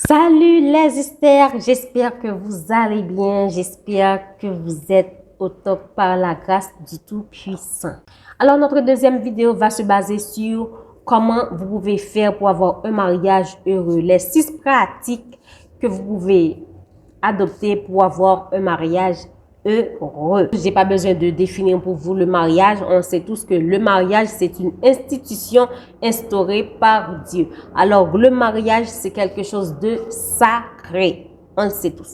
Salut les Esther, j'espère que vous allez bien, j'espère que vous êtes au top par la grâce du Tout-Puissant. Alors notre deuxième vidéo va se baser sur comment vous pouvez faire pour avoir un mariage heureux. Les 6 pratiques que vous pouvez adopter pour avoir un mariage heureux. J'ai pas besoin de définir pour vous le mariage. On sait tous que le mariage, c'est une institution instaurée par Dieu. Alors, le mariage, c'est quelque chose de sacré. On le sait tous.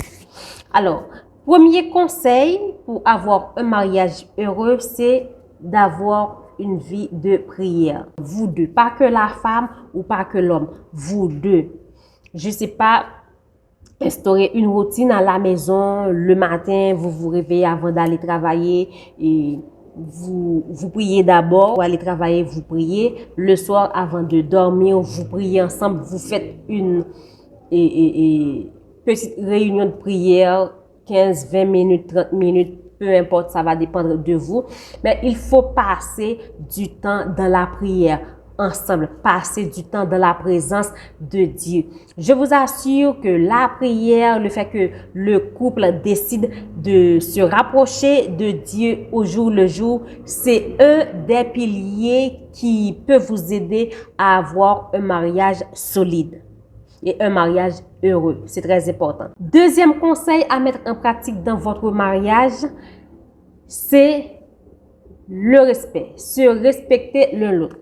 Alors, premier conseil pour avoir un mariage heureux, c'est d'avoir une vie de prière. Vous deux, pas que la femme ou pas que l'homme. Vous deux. Je sais pas, instaurer une routine à la maison. Le matin, vous vous réveillez avant d'aller travailler et vous priez d'abord. Pour aller travailler, vous priez. Le soir, avant de dormir, vous priez ensemble. Vous faites une petite réunion de prière, 15, 20 minutes, 30 minutes, peu importe, ça va dépendre de vous. Mais il faut passer du temps dans la prière ensemble, passer du temps dans la présence de Dieu. Je vous assure que la prière, le fait que le couple décide de se rapprocher de Dieu au jour le jour, c'est un des piliers qui peut vous aider à avoir un mariage solide et un mariage heureux. C'est très important. Deuxième conseil à mettre en pratique dans votre mariage, c'est le respect. Se respecter l'un l'autre.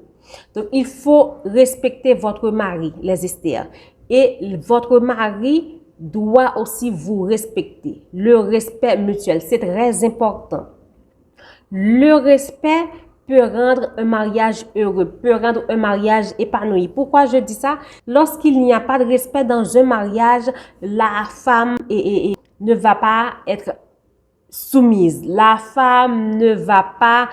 Donc, il faut respecter votre mari, les Esther. Et votre mari doit aussi vous respecter. Le respect mutuel, c'est très important. Le respect peut rendre un mariage heureux, peut rendre un mariage épanoui. Pourquoi je dis ça? Lorsqu'il n'y a pas de respect dans un mariage, la femme ne va pas être soumise. La femme ne va pas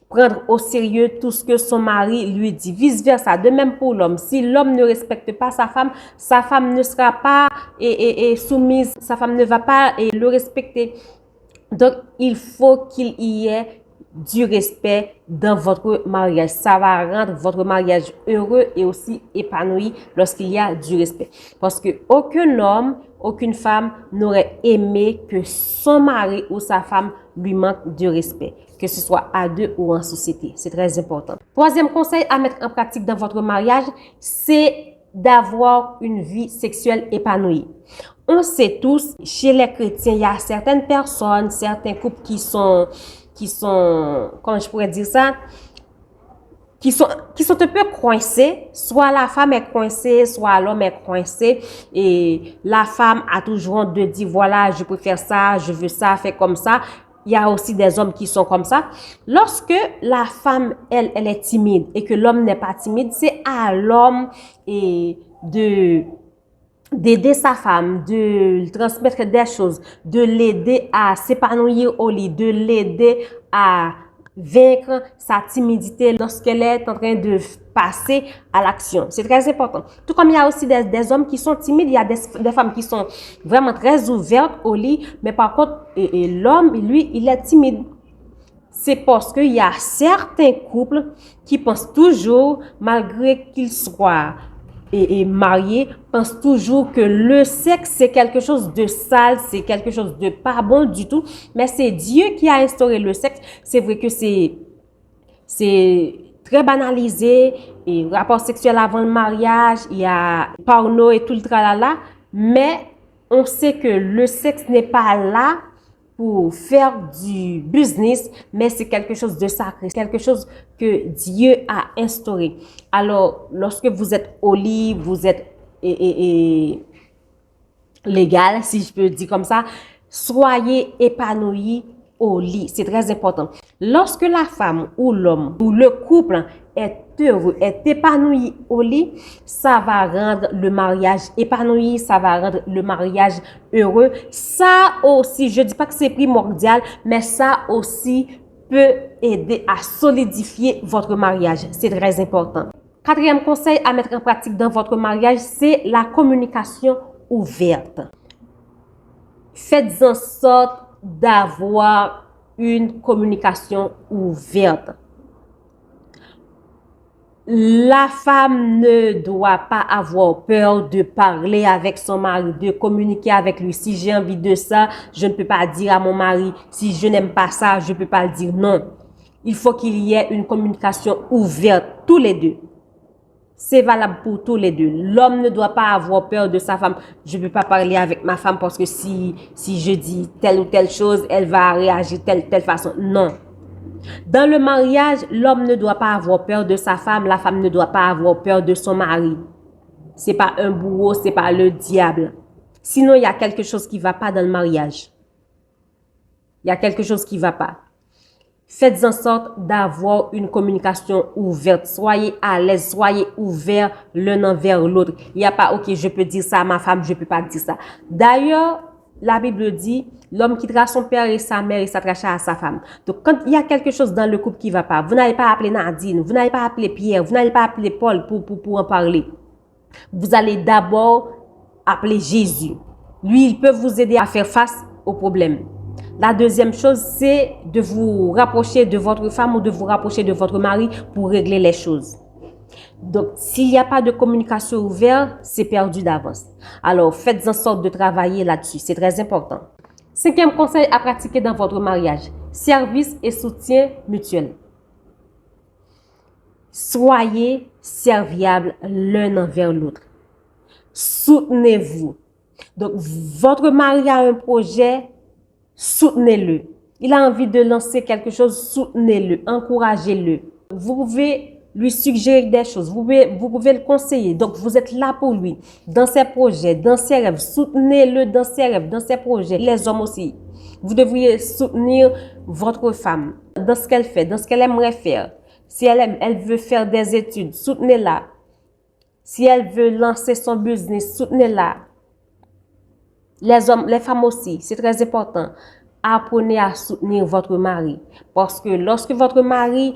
prendre au sérieux tout ce que son mari lui dit. Vice versa. De même pour l'homme. Si l'homme ne respecte pas sa femme ne sera pas soumise. Sa femme ne va pas le respecter. Donc, il faut qu'il y ait du respect dans votre mariage. Ça va rendre votre mariage heureux et aussi épanoui lorsqu'il y a du respect. Parce que aucun homme, aucune femme n'aurait aimé que son mari ou sa femme lui manque de respect, que ce soit à deux ou en société. C'est très important. Troisième conseil à mettre en pratique dans votre mariage, c'est d'avoir une vie sexuelle épanouie. On sait tous, chez les chrétiens, il y a certaines personnes, certains couples qui sont, comment je pourrais dire ça, qui sont un peu coincés. Soit la femme est coincée, soit l'homme est coincé. Et la femme a toujours honte de dire, voilà, je préfère ça, je veux ça, fais comme ça. Il y a aussi des hommes qui sont comme ça. Lorsque la femme, elle est timide et que l'homme n'est pas timide, c'est à l'homme d'aider sa femme, de lui transmettre des choses, de l'aider à s'épanouir au lit, de l'aider à vaincre sa timidité lorsqu'elle est en train de passer à l'action. C'est très important. Tout comme il y a aussi des hommes qui sont timides, il y a des femmes qui sont vraiment très ouvertes au lit, mais par contre, l'homme, lui, il est timide. C'est parce qu'il y a certains couples qui pensent toujours, malgré qu'ils soient mariés, pensent toujours que le sexe, c'est quelque chose de sale, c'est quelque chose de pas bon du tout. Mais c'est Dieu qui a instauré le sexe. C'est vrai que c'est très banalisé. Et rapport sexuel avant le mariage, il y a porno et tout le tralala. Mais on sait que le sexe n'est pas là pour faire du business, mais c'est quelque chose de sacré, quelque chose que Dieu a instauré. Alors, lorsque vous êtes au lit, vous êtes légal, si je peux dire comme ça, soyez épanouis au lit. C'est très important. Lorsque la femme ou l'homme ou le couple est heureux, est épanoui au lit, ça va rendre le mariage épanoui, ça va rendre le mariage heureux. Ça aussi, je dis pas que c'est primordial, mais ça aussi peut aider à solidifier votre mariage. C'est très important. Quatrième conseil à mettre en pratique dans votre mariage, c'est la communication ouverte. Faites en sorte d'avoir une communication ouverte. La femme ne doit pas avoir peur de parler avec son mari, de communiquer avec lui. Si j'ai envie de ça, je ne peux pas dire à mon mari. Si je n'aime pas ça, je ne peux pas le dire. Non. Il faut qu'il y ait une communication ouverte, tous les deux. C'est valable pour tous les deux. L'homme ne doit pas avoir peur de sa femme. Je ne peux pas parler avec ma femme parce que si je dis telle ou telle chose, elle va réagir telle façon. Non. Dans le mariage, l'homme ne doit pas avoir peur de sa femme, la femme ne doit pas avoir peur de son mari. C'est pas un bourreau, c'est pas le diable. Sinon, il y a quelque chose qui va pas dans le mariage. Il y a quelque chose qui va pas. Faites en sorte d'avoir une communication ouverte. Soyez à l'aise, soyez ouverts l'un envers l'autre. Il n'y a pas, ok, je peux dire ça à ma femme, je peux pas dire ça. D'ailleurs, la Bible dit, l'homme quittera son père et sa mère et s'attachera à sa femme. Donc, quand il y a quelque chose dans le couple qui va pas, vous n'allez pas appeler Nadine, vous n'allez pas appeler Pierre, vous n'allez pas appeler Paul pour en parler. Vous allez d'abord appeler Jésus. Lui, il peut vous aider à faire face au problème. La deuxième chose, c'est de vous rapprocher de votre femme ou de vous rapprocher de votre mari pour régler les choses. Donc, s'il n'y a pas de communication ouverte, c'est perdu d'avance. Alors, faites en sorte de travailler là-dessus. C'est très important. Cinquième conseil à pratiquer dans votre mariage, service et soutien mutuel. Soyez serviables l'un envers l'autre. Soutenez-vous. Donc, votre mari a un projet, soutenez-le. Il a envie de lancer quelque chose, soutenez-le, encouragez-le. Vous pouvez lui suggérer des choses, vous pouvez le conseiller. Donc, vous êtes là pour lui, dans ses projets, dans ses rêves. Soutenez-le dans ses rêves, dans ses projets. Les hommes aussi. Vous devriez soutenir votre femme dans ce qu'elle fait, dans ce qu'elle aimerait faire. Si elle veut faire des études, soutenez-la. Si elle veut lancer son business, soutenez-la. Les hommes, les femmes aussi, c'est très important. Apprenez à soutenir votre mari. Parce que lorsque votre mari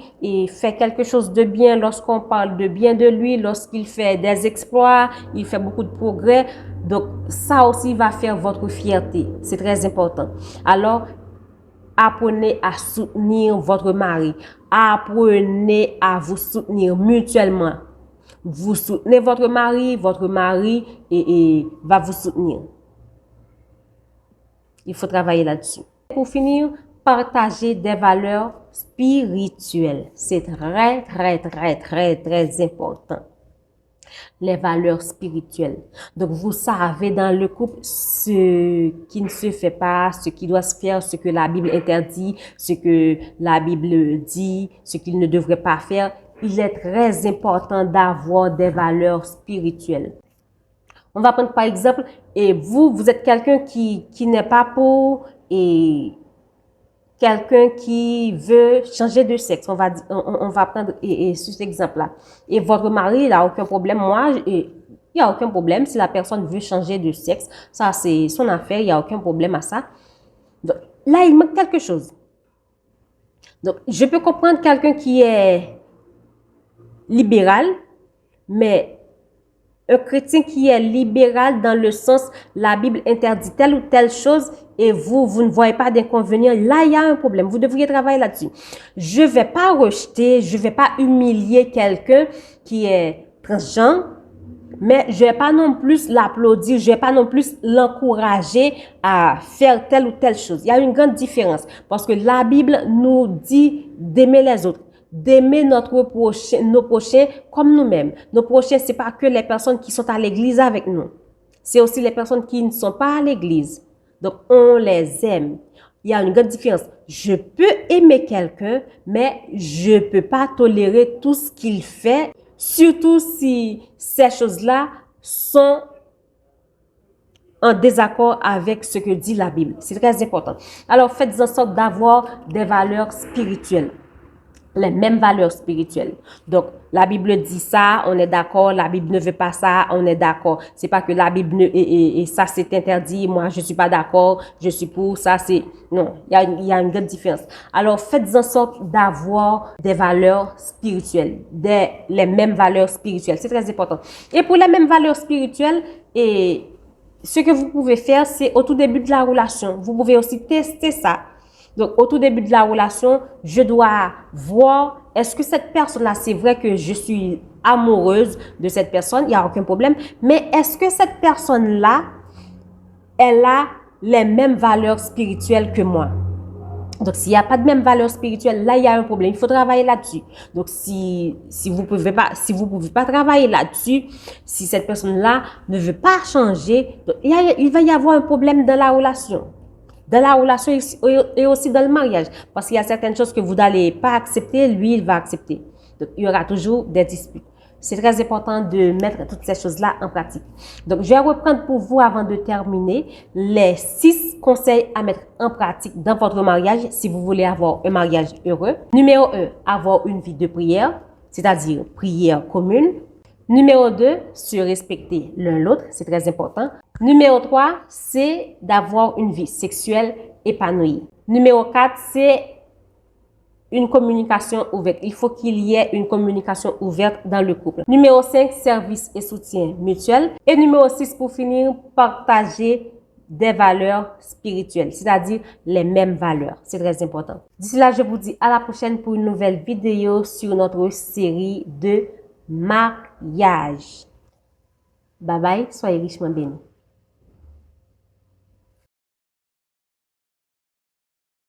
fait quelque chose de bien, lorsqu'on parle de bien de lui, lorsqu'il fait des exploits, il fait beaucoup de progrès, donc ça aussi va faire votre fierté. C'est très important. Alors, apprenez à soutenir votre mari. Apprenez à vous soutenir mutuellement. Vous soutenez votre mari va vous soutenir. Il faut travailler là-dessus. Pour finir, partager des valeurs spirituelles. C'est très, très, très, très, très important. Les valeurs spirituelles. Donc, vous savez dans le couple ce qui ne se fait pas, ce qui doit se faire, ce que la Bible interdit, ce que la Bible dit, ce qu'il ne devrait pas faire. Il est très important d'avoir des valeurs spirituelles. On va prendre par exemple, et vous êtes quelqu'un qui n'est pas pour, et quelqu'un qui veut changer de sexe. On va prendre sur cet exemple-là. Et votre mari, il n'a aucun problème. Il n'y a aucun problème si la personne veut changer de sexe. Ça, c'est son affaire. Il n'y a aucun problème à ça. Donc, là, il manque quelque chose. Donc, je peux comprendre quelqu'un qui est libéral, mais un chrétien qui est libéral dans le sens, la Bible interdit telle ou telle chose et vous ne voyez pas d'inconvénient, là, il y a un problème. Vous devriez travailler là-dessus. Je ne vais pas rejeter, je ne vais pas humilier quelqu'un qui est transgenre, mais je ne vais pas non plus l'applaudir, je ne vais pas non plus l'encourager à faire telle ou telle chose. Il y a une grande différence parce que la Bible nous dit d'aimer les autres. D'aimer nos prochains comme nous-mêmes. Nos prochains, c'est pas que les personnes qui sont à l'église avec nous. C'est aussi les personnes qui ne sont pas à l'église. Donc, on les aime. Il y a une grande différence. Je peux aimer quelqu'un, mais je peux pas tolérer tout ce qu'il fait, surtout si ces choses-là sont en désaccord avec ce que dit la Bible. C'est très important. Alors, faites en sorte d'avoir des valeurs spirituelles. Les mêmes valeurs spirituelles. Donc, la Bible dit ça, on est d'accord. La Bible ne veut pas ça, on est d'accord. C'est pas que la Bible et ça c'est interdit. Moi, je suis pas d'accord. Je suis pour ça. C'est non. Il y a une grande différence. Alors, faites en sorte d'avoir des valeurs spirituelles, les mêmes valeurs spirituelles. C'est très important. Et pour les mêmes valeurs spirituelles, ce que vous pouvez faire, c'est au tout début de la relation. Vous pouvez aussi tester ça. Donc, au tout début de la relation, je dois voir, est-ce que cette personne-là, c'est vrai que je suis amoureuse de cette personne, il n'y a aucun problème, mais est-ce que cette personne-là, elle a les mêmes valeurs spirituelles que moi? Donc, s'il n'y a pas de même valeur spirituelle, là, il y a un problème. Il faut travailler là-dessus. Donc, si vous pouvez pas travailler là-dessus, si cette personne-là ne veut pas changer, donc, il va y avoir un problème dans la relation. Dans la relation et aussi dans le mariage. Parce qu'il y a certaines choses que vous n'allez pas accepter, lui, il va accepter. Donc, il y aura toujours des disputes. C'est très important de mettre toutes ces choses-là en pratique. Donc, je vais reprendre pour vous, avant de terminer, les 6 conseils à mettre en pratique dans votre mariage si vous voulez avoir un mariage heureux. Numéro 1, avoir une vie de prière, c'est-à-dire prière commune. Numéro 2, se respecter l'un l'autre, c'est très important. Numéro 3, c'est d'avoir une vie sexuelle épanouie. Numéro 4, c'est une communication ouverte. Il faut qu'il y ait une communication ouverte dans le couple. Numéro 5, service et soutien mutuel. Et numéro 6, pour finir, partager des valeurs spirituelles, c'est-à-dire les mêmes valeurs. C'est très important. D'ici là, je vous dis à la prochaine pour une nouvelle vidéo sur notre série de mariage. Bye bye, soyez richement bénis.